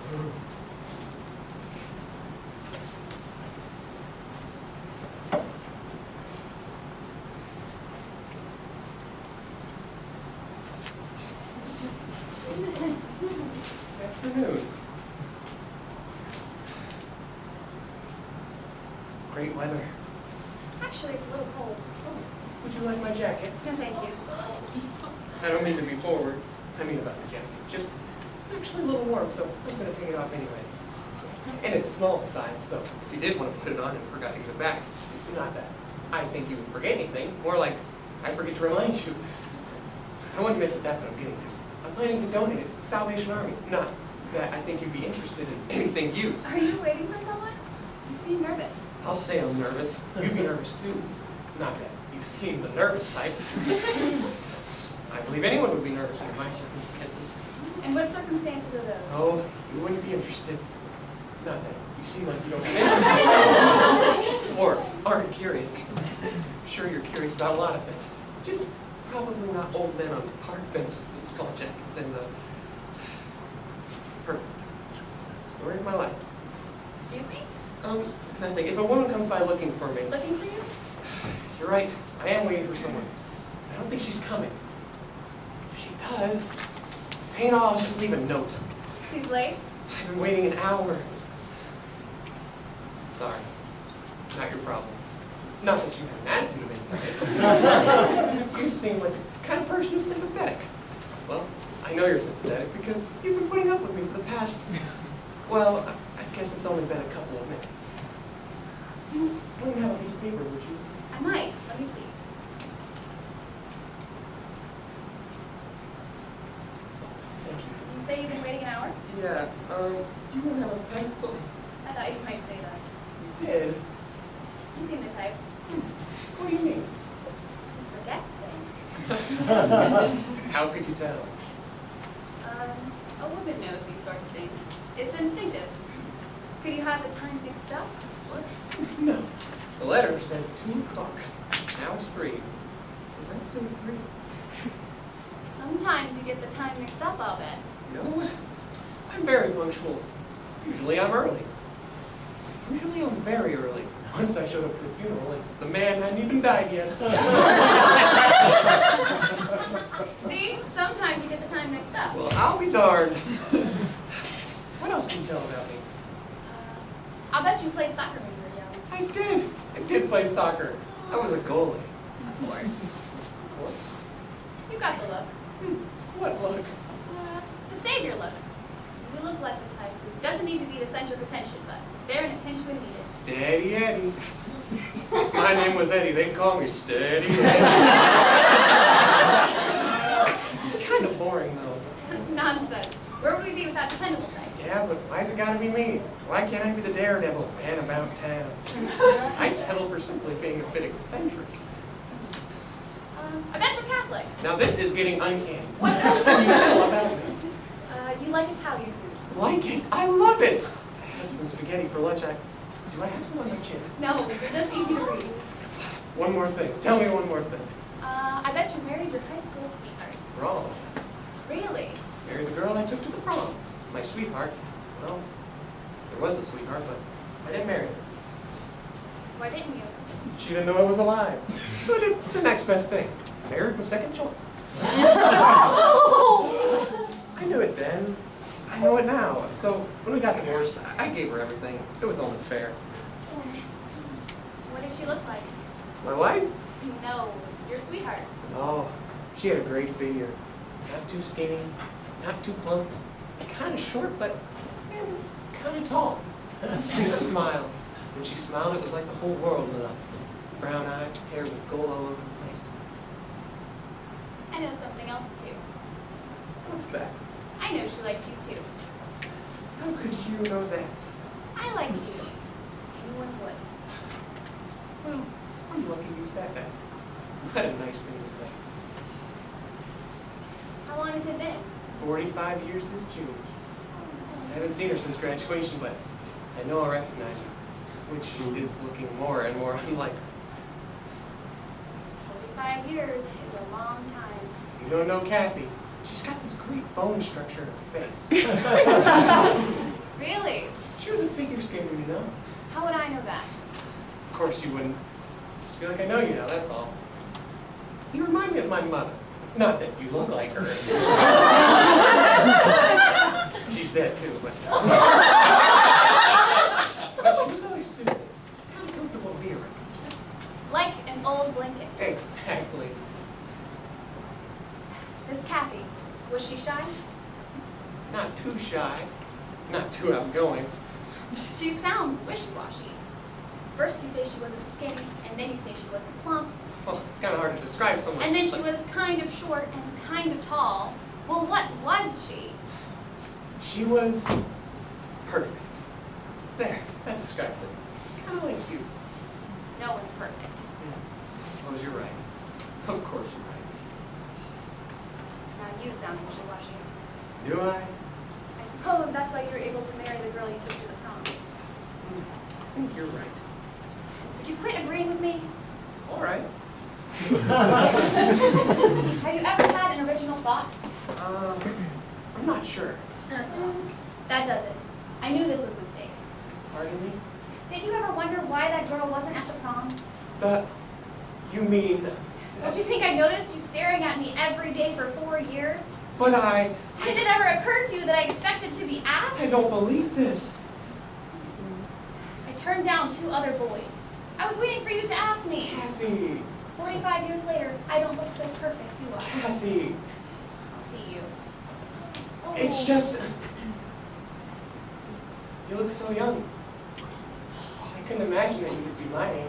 Afternoon. Great weather. Actually, it's a little cold. Would you like my jacket? No, thank you. I don't mean to be forward. I mean about the jacket. Just actually a little warm, so I was going to take it off anyway. And it's small besides, so if you did want to put it on and forgot to give it back, not that I think you would forget anything, more like I forget to remind you. I wouldn't miss it, that's what I'm getting to. I'm planning to donate it to the Salvation Army. Not that I think you'd be interested in anything used. Are you waiting for someone? You seem nervous. I'll say I'm nervous. You'd be nervous too. Not that you seem the nervous type. I believe anyone would be nervous in my circumstances. And what circumstances are those? Oh, you wouldn't be interested. Not that you seem like you don't have interest. Or aren't curious. I'm sure you're curious about a lot of things. Just probably not old men on park benches with skull jackets and the... Perfect. Story of my life. Excuse me? Nothing. If a woman comes by looking for me... Looking for you? You're right. I am waiting for someone. I don't think she's coming. If she does, ain't all, I'll just leave a note. She's late? I've been waiting an hour. Sorry. Not your problem. Not that you have an attitude of any kind. You seem like the kind of person who's sympathetic. Well, I know you're sympathetic because you've been putting up with me for the past... Well, I guess it's only been a couple of minutes. You wouldn't have a piece of paper, would you? I might. Let me see. Thank you. You say you've been waiting an hour? Yeah, you wouldn't have a pencil? I thought you might say that. You did? You seem to type. What do you mean? Who forgets things? How could you tell? A woman knows these sorts of things. It's instinctive. Could you have the time mixed up? What? No. The letter said 2 o'clock. Now it's 3. Does that say 3? Sometimes you get the time mixed up, I'll bet. No. I'm very punctual. Usually I'm early. Usually I'm very early. Once I showed up for the funeral and the man hadn't even died yet. See? Sometimes you get the time mixed up. Well, I'll be darned. What else can you tell about me? I'll bet you played soccer when you were young. I did. I did play soccer. I was a goalie. Of course. Of course. You got the look. What look? The savior look. You look like the type who doesn't need to be the center of attention, but is there in a pinch when needed. Steady Eddie. If my name was Eddie, they'd call me Steady Eddie. Kind of boring, though. Nonsense. Where would we be without dependable types? Yeah, but why's it gotta be me? Why can't I be the daredevil, man about town? I'd settle for simply being a bit eccentric. I bet you're Catholic. Now this is getting uncanny. What else can you tell about me? You like Italian food. Like it? I love it! I had some spaghetti for lunch. Do I have some on my chin? No, you're just easy to read. One more thing. Tell me one more thing. I bet you married your high school sweetheart. Wrong. Really? Married the girl I took to the prom. My sweetheart. Well, there was a sweetheart, but I didn't marry her. Why didn't you? She didn't know I was alive. So I did the next best thing. Married my second choice. I knew it then. I know it now. So when we got divorced, I gave her everything. It was only fair. What did she look like? My wife? No, your sweetheart. Oh, she had a great figure. Not too skinny, not too plump. Kind of short, but kind of tall. She smiled. When she smiled, it was like the whole world lit up. Brown eyed, hair with gold all over the place. I know something else too. What's that? I know she liked you too. How could you know that? I like you. Anyone would. Well, I'm lucky you said that. What a nice thing to say. How long has it been? 45 years this June. I haven't seen her since graduation, but I know I'll recognize her, which is looking more and more unlikely. 45 years is a long time. You don't know Kathy. She's got this great bone structure in her face. Really? She was a figure skater, you know. How would I know that? Of course you wouldn't. Just feel like I know you now, that's all. You remind me of my mother. Not that you look like her. She's dead too, but she was always soothing. Kind of comfortable to be around. Like an old blanket. Exactly. Miss Kathy, was she shy? Not too shy. Not too outgoing. She sounds wishy-washy. First you say she wasn't skinny, and then you say she wasn't plump, Well, it's kind of hard to describe someone. and then she but was kind of short and kind of tall. Well, what was she? She was perfect. There, that describes it. Kind of like you. No one's perfect. I suppose you're right. Of course you're Now you sound wishy-washy. right. Do I? I suppose that's why you were able to marry the girl you took to the prom. I think you're right. Would you quit agreeing with me? All right. Have you ever had an original thought? I'm not sure. That does it. I knew this was a mistake. Pardon me? Didn't you ever wonder why that girl wasn't at the prom? You mean... Don't you think I noticed you staring at me every day for 4 years? But Did it ever occur to you that I expected to be asked? I don't believe this. I turned down 2 other boys. I was waiting for you to ask me. Kathy. 45 years later, I don't look so perfect, do I? Kathy. I'll see you. It's just... You look so young. I couldn't imagine that you would be my age.